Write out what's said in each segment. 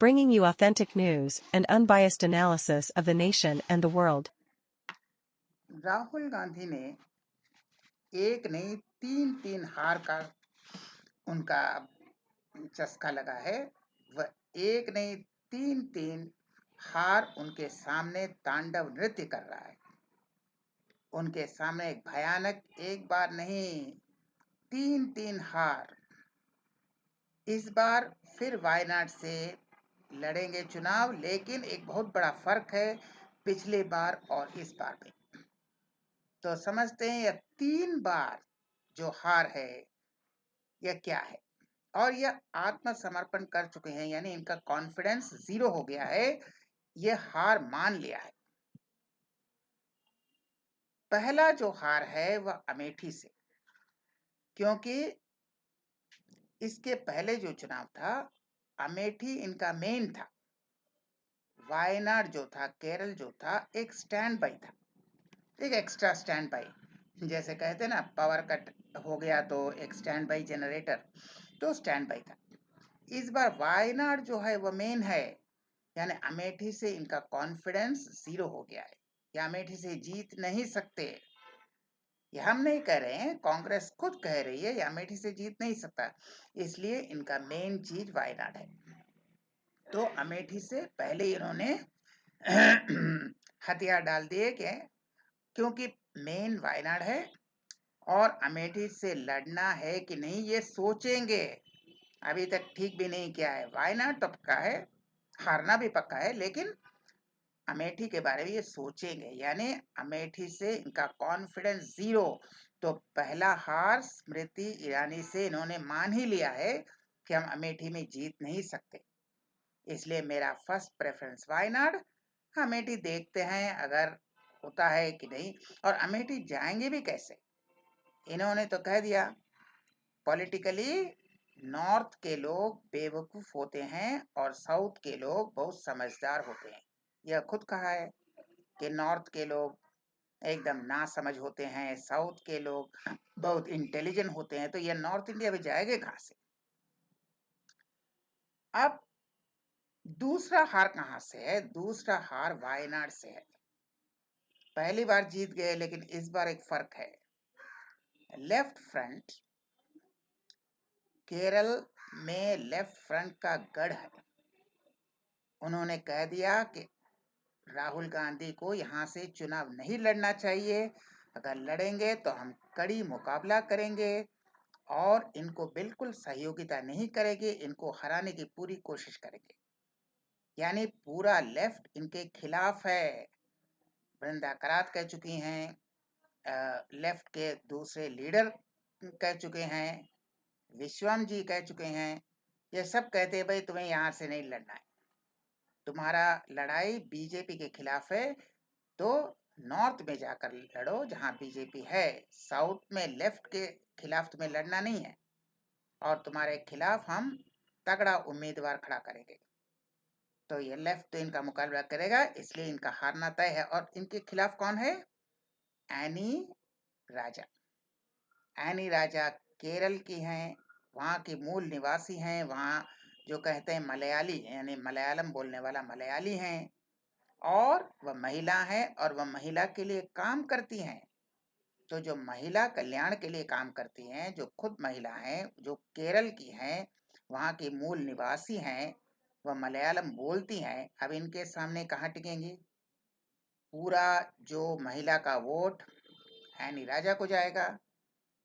bringing you authentic news and unbiased analysis of the nation and the world. Rahul Gandhi ने एक नहीं तीन हार का उनका चस्का लगा है। वह एक नहीं तीन हार उनके सामने तांडव नृत्य कर रहा है। उनके सामने एक भयानक, एक बार नहीं तीन हार। इस बार फिर वायनाड से लड़ेंगे चुनाव, लेकिन एक बहुत बड़ा फर्क है पिछले बार और इस बार में। तो समझते हैं यह 3 बार जो हार है यह क्या है। और यह आत्मसमर्पण कर चुके हैं, यानी इनका कॉन्फिडेंस 0 हो गया है, यह हार मान लिया है। पहला जो हार है वह अमेठी से, क्योंकि इसके पहले जो चुनाव था अमेठी इनका मेन था। वायनाड जो था, केरल जो था, एक स्टैंड बाई था, एक एक्स्ट्रा स्टैंड बाई। जैसे कहते ना पावर कट हो गया तो एक स्टैंड बाई जनरेटर, तो स्टैंड बाई था। इस बार वायनाड जो है वह मेन है, यानी अमेठी से इनका कॉन्फिडेंस 0 हो गया है। या अमेठी से जीत नहीं सकते, ये हम नहीं कह रहे हैं, कांग्रेस खुद कह रही है ये अमेठी से जीत नहीं सकता, इसलिए इनका मेन चीज वायनाड है। तो अमेठी से पहले इन्होंने हथियार डाल दिए कि क्योंकि मेन वायनाड है और अमेठी से लड़ना है कि नहीं ये सोचेंगे। अभी तक ठीक भी नहीं किया है। वायनाड तो पक्का है, हारना भी पक्का है, लेकिन अमेठी के बारे में ये सोचेंगे, यानी अमेठी से इनका कॉन्फिडेंस 0। तो पहला हार स्मृति ईरानी से इन्होंने मान ही लिया है कि हम अमेठी में जीत नहीं सकते, इसलिए मेरा फर्स्ट प्रेफरेंस वायनाड। अमेठी देखते हैं अगर होता है कि नहीं, और अमेठी जाएंगे भी कैसे। इन्होंने तो कह दिया पॉलिटिकली नॉर्थ के लोग बेवकूफ होते हैं और साउथ के लोग बहुत समझदार होते हैं। यह खुद कहा है कि नॉर्थ के लोग एकदम ना समझ होते हैं, साउथ के लोग बहुत इंटेलिजेंट होते हैं। तो ये नॉर्थ इंडिया में जाएंगे कहां से। अब दूसरा हार कहां से है? दूसरा हार वायनाड से है। पहली बार जीत गए, लेकिन इस बार एक फर्क है। लेफ्ट फ्रंट, केरल में लेफ्ट फ्रंट का गढ़ है। उन्होंने कह दिया कि राहुल गांधी को यहां से चुनाव नहीं लड़ना चाहिए, अगर लड़ेंगे तो हम कड़ी मुकाबला करेंगे और इनको बिल्कुल सहयोगिता नहीं करेंगे, इनको हराने की पूरी कोशिश करेंगे। यानी पूरा लेफ्ट इनके खिलाफ है। वृंदा करात कह चुकी हैं, लेफ्ट के दूसरे लीडर कह चुके हैं, विश्वम जी कह चुके हैं, ये सब कहते हैं भाई तुम्हें यहां से नहीं लड़ना है, तुम्हारा लड़ाई बीजेपी के खिलाफ है, तो नॉर्थ में जाकर लड़ो जहां बीजेपी है। साउथ में लेफ्ट के खिलाफ तुम्हें लड़ना नहीं है, और तुम्हारे खिलाफ हम तगड़ा उम्मीदवार खड़ा करेंगे। तो ये लेफ्ट तो इनका मुकाबला करेगा, इसलिए इनका हारना तय है। और इनके खिलाफ कौन है? एनी राजा। एनी राजा केरल की हैं, वहाँ की मूल निवासी हैं, वहाँ जो कहते हैं मलयाली, यानी मलयालम बोलने वाला मलयाली हैं, और वह महिला है और वह महिला के लिए काम करती हैं। तो जो महिला कल्याण के लिए काम करती हैं, जो खुद महिला हैं, जो केरल की हैं, वहाँ की मूल निवासी हैं, वह मलयालम बोलती हैं, अब इनके सामने कहाँ टिकेंगी। पूरा जो महिला का वोट एनी राजा को जाएगा।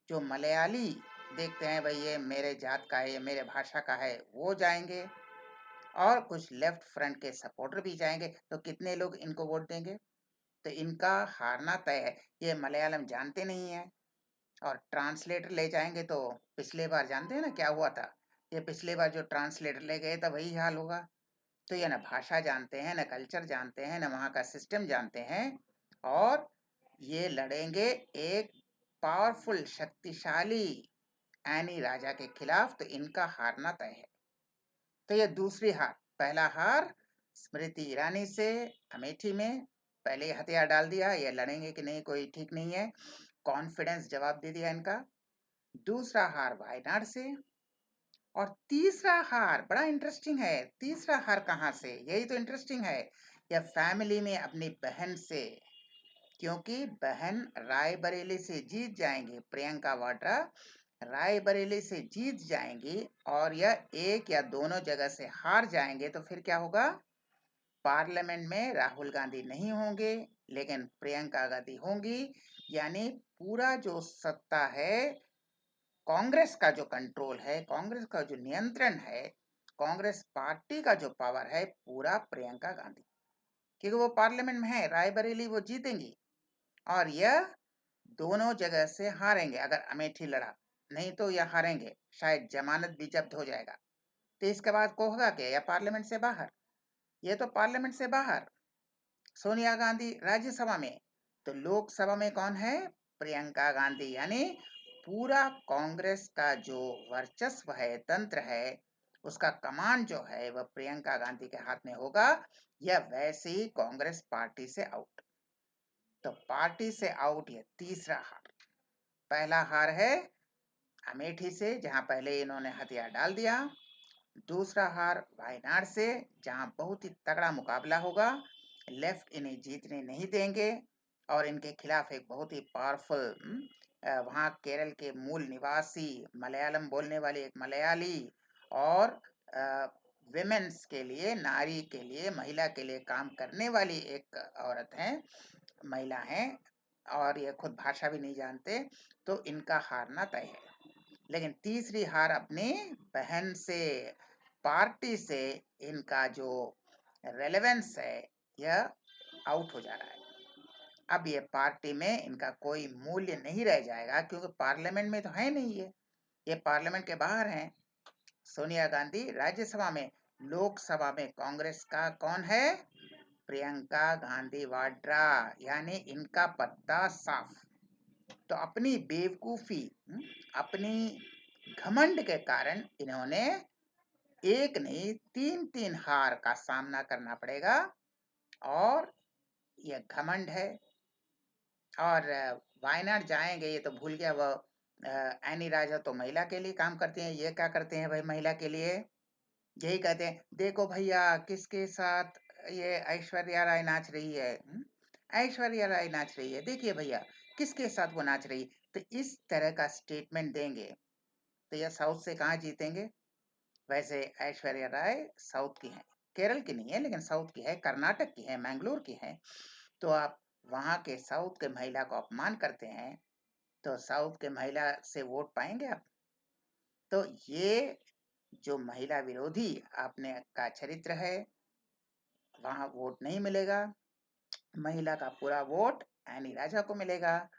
जो मलयाली देखते हैं भाई ये मेरे जात का है, ये मेरे भाषा का है, वो जाएंगे, और कुछ लेफ्ट फ्रंट के सपोर्टर भी जाएंगे। तो कितने लोग इनको वोट देंगे? तो इनका हारना तय है। ये मलयालम जानते नहीं है, और ट्रांसलेटर ले जाएंगे तो पिछले बार जानते हैं ना क्या हुआ था। ये पिछले बार जो ट्रांसलेटर ले गए था वही हाल होगा। तो ये ना भाषा जानते हैं, ना कल्चर जानते हैं, ना वहाँ का सिस्टम जानते हैं, और ये लड़ेंगे एक पावरफुल शक्तिशाली एनी राजा के खिलाफ। तो इनका हारना तय है। तो ये दूसरी हार। पहला हार स्मृति ईरानी से अमेठी में, पहले हथियार डाल दिया, ये लड़ेंगे कि नहीं कोई ठीक नहीं है, कॉन्फिडेंस जवाब दे दिया इनका। दूसरा हार वायनाड से, और तीसरा हार बड़ा इंटरेस्टिंग है। तीसरा हार कहाँ से? यही तो इंटरेस्टिंग है। यह फैमिली में अपनी बहन से, क्योंकि बहन रायबरेली से जीत जाएंगी, प्रियंका वाड्रा रायबरेली से जीत जाएंगी और यह एक या दोनों जगह से हार जाएंगे, तो फिर क्या होगा? पार्लियामेंट में राहुल गांधी नहीं होंगे, लेकिन प्रियंका गांधी होंगी। यानी पूरा जो सत्ता है, कांग्रेस का जो कंट्रोल है, कांग्रेस का जो नियंत्रण है, कांग्रेस पार्टी का जो पावर है, पूरा प्रियंका गांधी, क्योंकि वो पार्लियामेंट में है, रायबरेली वो जीतेंगी और यह दोनों जगह से हारेंगे अगर अमेठी लड़ा। नहीं तो यह हारेंगे, शायद जमानत भी जब्त हो जाएगा। तो इसके बाद को होगा क्या? या पार्लियामेंट से बाहर। ये तो पार्लियामेंट से बाहर, सोनिया गांधी राज्यसभा में, तो लोकसभा में कौन है? प्रियंका गांधी। यानी पूरा कांग्रेस का जो वर्चस्व है, तंत्र है, उसका कमान जो है वह प्रियंका गांधी के हाथ में होगा। या वैसे ही कांग्रेस पार्टी से आउट। तो पार्टी से आउट, ये तीसरा हार। पहला हार है अमेठी से, जहां पहले इन्होंने हथियार डाल दिया। दूसरा हार वायनाड से, जहां बहुत ही तगड़ा मुकाबला होगा, लेफ्ट इन्हें जीतने नहीं देंगे और इनके खिलाफ एक बहुत ही पावरफुल, वहाँ केरल के मूल निवासी मलयालम बोलने वाली एक मलयाली और विमेन्स के लिए, नारी के लिए, महिला के लिए काम करने वाली एक औरत है, महिला है, और ये खुद भाषा भी नहीं जानते, तो इनका हारना तय है। लेकिन तीसरी हार अपनी बहन से, पार्टी से इनका जो रेलेवेंस है, यह आउट हो जा रहा है। अब ये पार्टी में इनका कोई मूल्य नहीं रह जाएगा, क्योंकि पार्लियामेंट में तो है नहीं, ये पार्लियामेंट के बाहर हैं। सोनिया गांधी राज्यसभा में, लोकसभा में कांग्रेस का कौन है? प्रियंका गांधी वाड्रा। यानी इनका पत्ता साफ। तो अपनी बेवकूफी, अपनी घमंड के कारण इन्होंने एक नहीं, तीन तीन हार का सामना करना पड़ेगा। और यह घमंड है। और वायनाड जाएंगे, ये तो भूल गया वो, एनी राजा तो महिला के लिए काम करते हैं, ये क्या करते हैं भाई महिला के लिए? यही कहते हैं, देखो भैया किसके साथ ये ऐश्वर्या राय नाच रही है, ऐश्वर्या राय नाच रही है, देखिए भैया किसके साथ वो नाच रही है। तो इस तरह का स्टेटमेंट देंगे, तो यह साउथ से कहाँ जीतेंगे? वैसे ऐश्वर्या राय साउथ की है, केरल की नहीं है, लेकिन साउथ की है, कर्नाटक की है, मैंगलोर की है। तो आप वहां के साउथ के महिला को अपमान करते हैं, तो साउथ के महिला से वोट पाएंगे आप? तो ये जो महिला विरोधी आपने का चरित्र है, वहां वोट नहीं मिलेगा। महिला का पूरा वोट एनी राजा को मिलेगा,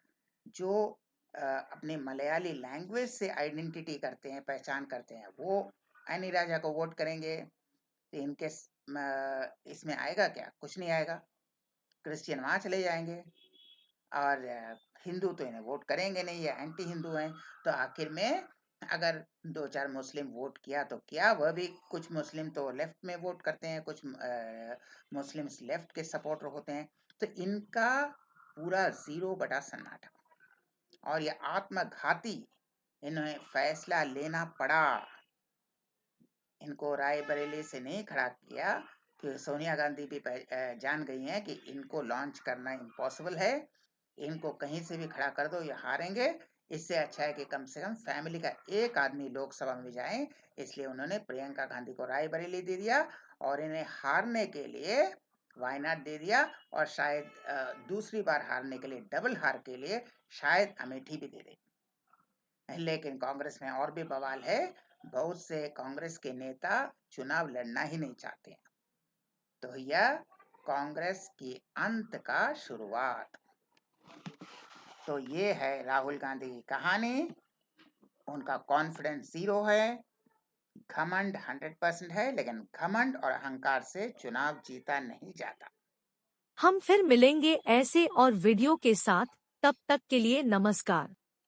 जो अपनी मलयाली लैंग्वेज से आइडेंटिटी करते हैं, पहचान करते हैं, वो एनी राजा को वोट करेंगे। तो इनके इसमें आएगा क्या? कुछ नहीं आएगा। क्रिश्चियन वहां चले जाएंगे और हिंदू तो इन्हें वोट करेंगे नहीं, ये एंटी हिंदू हैं। तो आखिर में अगर दो चार मुस्लिम वोट किया तो क्या, वह भी कुछ मुस्लिम तो लेफ्ट में वोट करते हैं, कुछ मुस्लिम्स लेफ्ट के सपोर्टर होते हैं। तो इनका पूरा 0 बटा सन्नाटा, और ये आत्मघाती इन्हें फैसला लेना पड़ा। इनको रायबरेली से नहीं खड़ा किया, कि सोनिया गांधी भी जान गई हैं कि इनको लॉन्च करना इम्पॉसिबल है, इनको कहीं से भी खड़ा कर दो ये हारेंगे। इससे अच्छा है कि कम से कम फैमिली का एक आदमी लोकसभा में जाए। इसलिए उन्होंने प्रियंका गांधी को रायबरेली दे दिया और इन्हें हारने के लिए वायनाड दे दिया, और शायद दूसरी बार हारने के लिए, डबल हार के लिए शायद अमेठी भी दे दे। लेकिन कांग्रेस में और भी बवाल है, बहुत से कांग्रेस के नेता चुनाव लड़ना ही नहीं चाहते हैं। तो यह कांग्रेस की अंत का शुरुआत। तो ये है राहुल गांधी की कहानी। उनका कॉन्फिडेंस 0 है, घमंड 100% है, लेकिन घमंड और अहंकार से चुनाव जीता नहीं जाता। हम फिर मिलेंगे ऐसे और वीडियो के साथ, तब तक के लिए नमस्कार।